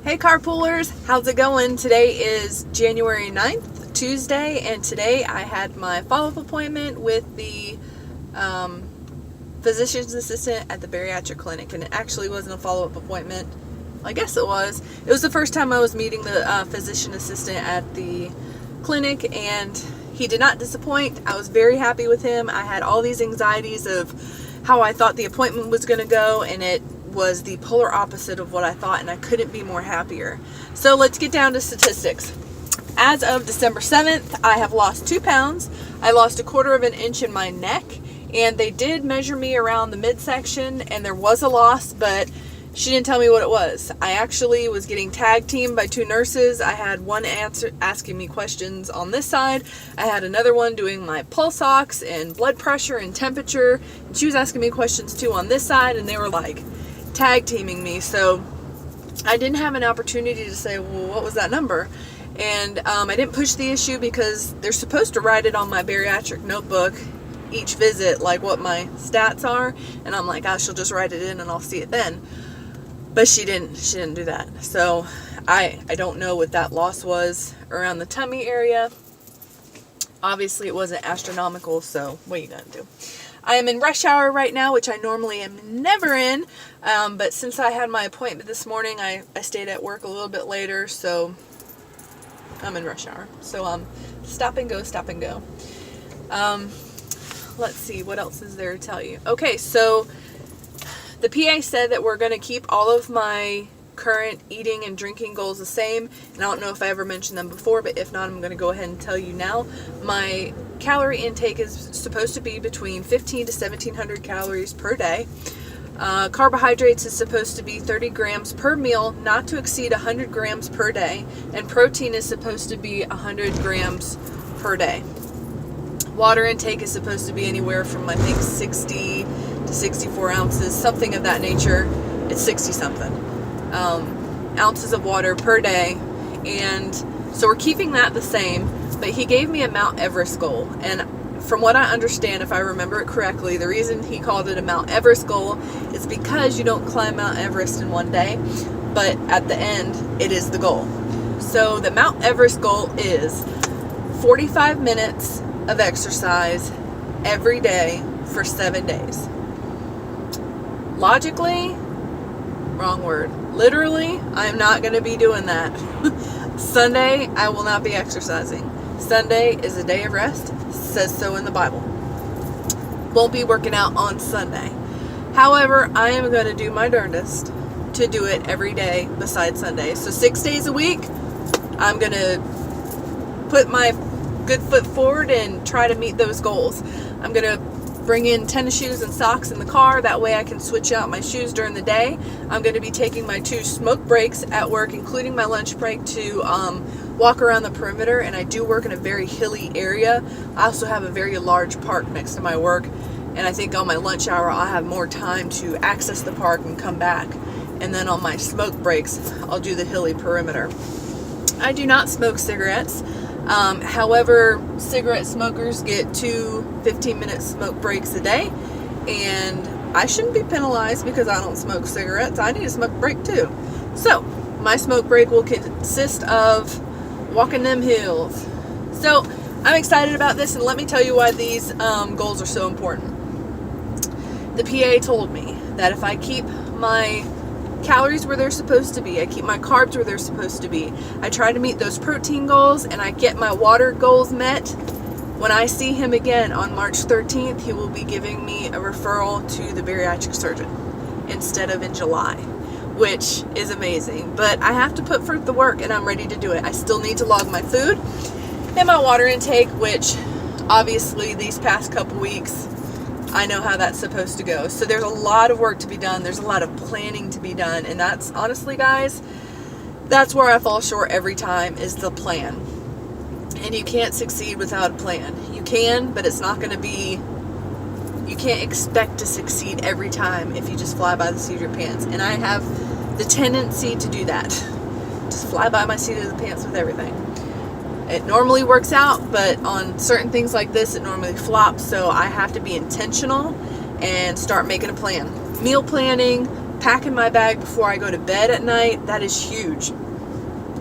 Hey carpoolers, how's it going? Today is January 9th, Tuesday, and today I had my follow-up appointment with the physician's assistant at the bariatric clinic, and it actually wasn't a follow-up appointment. I guess it was. It was the first time I was meeting the physician assistant at the clinic, and he did not disappoint. I was very happy with him. I had all these anxieties of how I thought the appointment was going to go, and it was the polar opposite of what I thought, and I couldn't be more happier. So let's get down to statistics. As of December 7th, I have lost 2 pounds. I lost 1/4 of an inch in my neck, and they did measure me around the midsection, and there was a loss, but she didn't tell me what it was. I actually was getting tag teamed by 2 nurses. I had one asking me questions on this side. I had another one doing my pulse ox and blood pressure and temperature, and she was asking me questions too on this side, and they were like tag teaming me. So I didn't have an opportunity to say, well, what was that number? And I didn't push the issue because they're supposed to write it on my bariatric notebook each visit, like what my stats are, and I'm like, she'll just write it in and I'll see it then. But she didn't do that. So I don't know what that loss was around the tummy area. Obviously it wasn't astronomical, so what are you gonna do? I am in rush hour right now, which I normally am never in, but since I had my appointment this morning, I stayed at work a little bit later, so I'm in rush hour. So stop and go, stop and go. Let's see, what else is there to tell you? Okay, so the PA said that we're going to keep all of my current eating and drinking goals the same, and I don't know if I ever mentioned them before, but if not, I'm going to go ahead and tell you now. My calorie intake is supposed to be between 15 to 1700 calories per day. Carbohydrates is supposed to be 30 grams per meal, not to exceed 100 grams per day, and protein is supposed to be 100 grams per day. Water intake is supposed to be anywhere from, I think, 60 to 64 ounces, something of that nature. It's 60 something ounces of water per day, and so we're keeping that the same. But he gave me a Mount Everest goal, and from what I understand, if I remember it correctly, the reason he called it a Mount Everest goal is because you don't climb Mount Everest in one day, but at the end it is the goal. So the Mount Everest goal is 45 minutes of exercise every day for 7 days. Logically, wrong word. Literally, I'm not going to be doing that. Sunday, I will not be exercising. Sunday is a day of rest. It says so in the Bible. Won't be working out on Sunday. However, I am going to do my darndest to do it every day besides Sunday. So 6 days a week, I'm going to put my good foot forward and try to meet those goals. I'm going to bring in tennis shoes and socks in the car. That way I can switch out my shoes during the day. I'm going to be taking my 2 smoke breaks at work, including my lunch break, to walk around the perimeter. And I do work in a very hilly area. I also have a very large park next to my work, and I think on my lunch hour I'll have more time to access the park and come back. And then on my smoke breaks, I'll do the hilly perimeter. I do not smoke cigarettes. However, cigarette smokers get 2 15-minute smoke breaks a day, and I shouldn't be penalized because I don't smoke cigarettes. I need a smoke break too. So my smoke break will consist of walking them hills. So I'm excited about this, and let me tell you why these goals are so important. The PA told me that if I keep my calories where they're supposed to be, I keep my carbs where they're supposed to be, I try to meet those protein goals, and I get my water goals met, when I see him again on March 13th, he will be giving me a referral to the bariatric surgeon instead of in July, which is amazing. But I have to put forth the work, and I'm ready to do it. I still need to log my food and my water intake, which obviously these past couple weeks, I know how that's supposed to go. So there's a lot of work to be done. There's a lot of planning to be done. And that's, honestly, guys, that's where I fall short every time, is the plan. And you can't succeed without a plan. You can, but it's not going to be, you can't expect to succeed every time if you just fly by the seat of your pants. And I have the tendency to do that. Just fly by my seat of the pants with everything. It normally works out, but on certain things like this, it normally flops. So I have to be intentional and start making a plan. Meal planning, packing my bag before I go to bed at night, that is huge.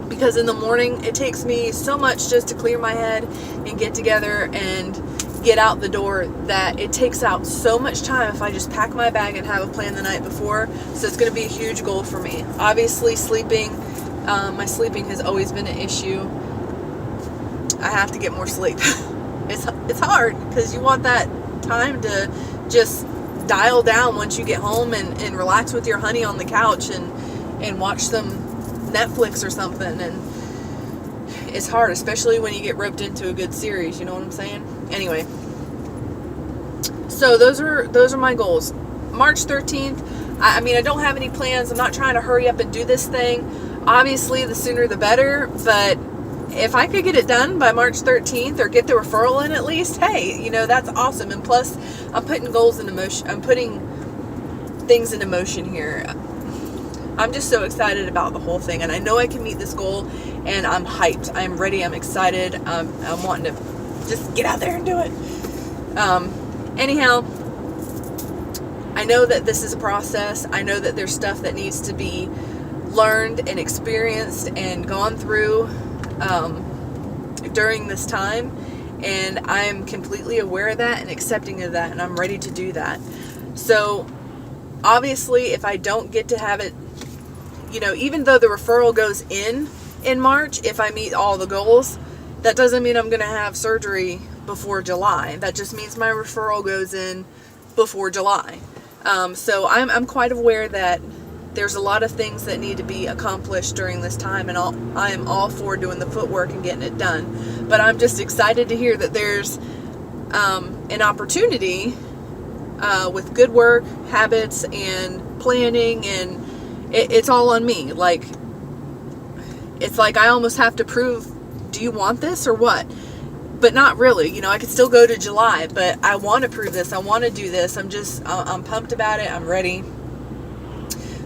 Because in the morning, it takes me so much just to clear my head and get together and get out the door, that it takes out so much time if I just pack my bag and have a plan the night before. So it's going to be a huge goal for me. Obviously, sleeping, my sleeping has always been an issue. I have to get more sleep. It's hard because you want that time to just dial down once you get home and relax with your honey on the couch and watch some Netflix or something. And it's hard, especially when you get roped into a good series, you know what I'm saying? Anyway, so those are my goals. March 13th, I mean, I don't have any plans. I'm not trying to hurry up and do this thing. Obviously, the sooner the better, but if I could get it done by March 13th or get the referral in at least, hey, you know, that's awesome. And plus, I'm putting goals into motion. I'm putting things into motion here. I'm just so excited about the whole thing, and I know I can meet this goal, and I'm hyped. I'm ready. I'm excited. I'm wanting to just get out there and do it. Anyhow, I know that this is a process. I know that there's stuff that needs to be learned and experienced and gone through during this time, and I'm completely aware of that and accepting of that, and I'm ready to do that. So obviously, if I don't get to have it, you know, even though the referral goes in March, if I meet all the goals, that doesn't mean I'm going to have surgery before July. That just means my referral goes in before July. So I'm quite aware that there's a lot of things that need to be accomplished during this time, and I am all for doing the footwork and getting it done. But I'm just excited to hear that there's an opportunity with good work, habits, and planning, and it's all on me. Like, it's like I almost have to prove, do you want this or what? But not really. You know, I could still go to July, but I want to prove this. I want to do this. I'm pumped about it. I'm ready.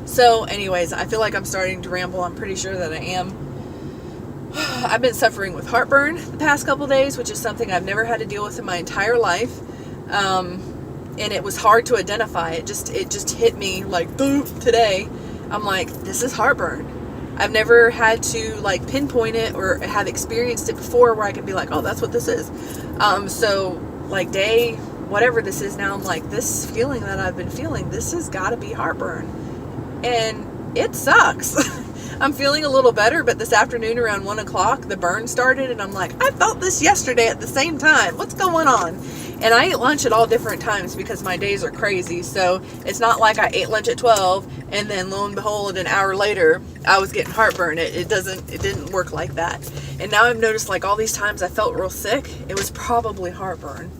So anyways, I feel like I'm starting to ramble. I'm pretty sure that I am. I've been suffering with heartburn the past couple days, which is something I've never had to deal with in my entire life. And it was hard to identify. It just hit me like today. I'm like, this is heartburn. I've never had to like pinpoint it or have experienced it before where I can be like, oh, that's what this is. So like day, whatever this is now, I'm like, this feeling that I've been feeling, this has got to be heartburn. And it sucks. I'm feeling a little better, but this afternoon around 1 o'clock, the burn started, and I'm like, I felt this yesterday at the same time. What's going on? And I ate lunch at all different times because my days are crazy. So it's not like I ate lunch at 12 and then lo and behold, an hour later, I was getting heartburn. It didn't work like that. And now I've noticed like all these times I felt real sick, it was probably heartburn.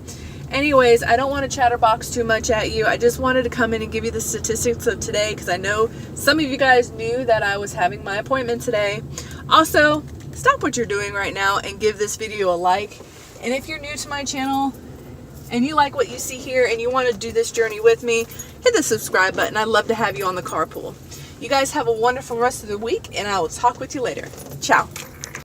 Anyways, I don't want to chatterbox too much at you. I just wanted to come in and give you the statistics of today because I know some of you guys knew that I was having my appointment today. Also, stop what you're doing right now and give this video a like. And if you're new to my channel and you like what you see here and you want to do this journey with me, hit the subscribe button. I'd love to have you on the carpool. You guys have a wonderful rest of the week, and I will talk with you later. Ciao.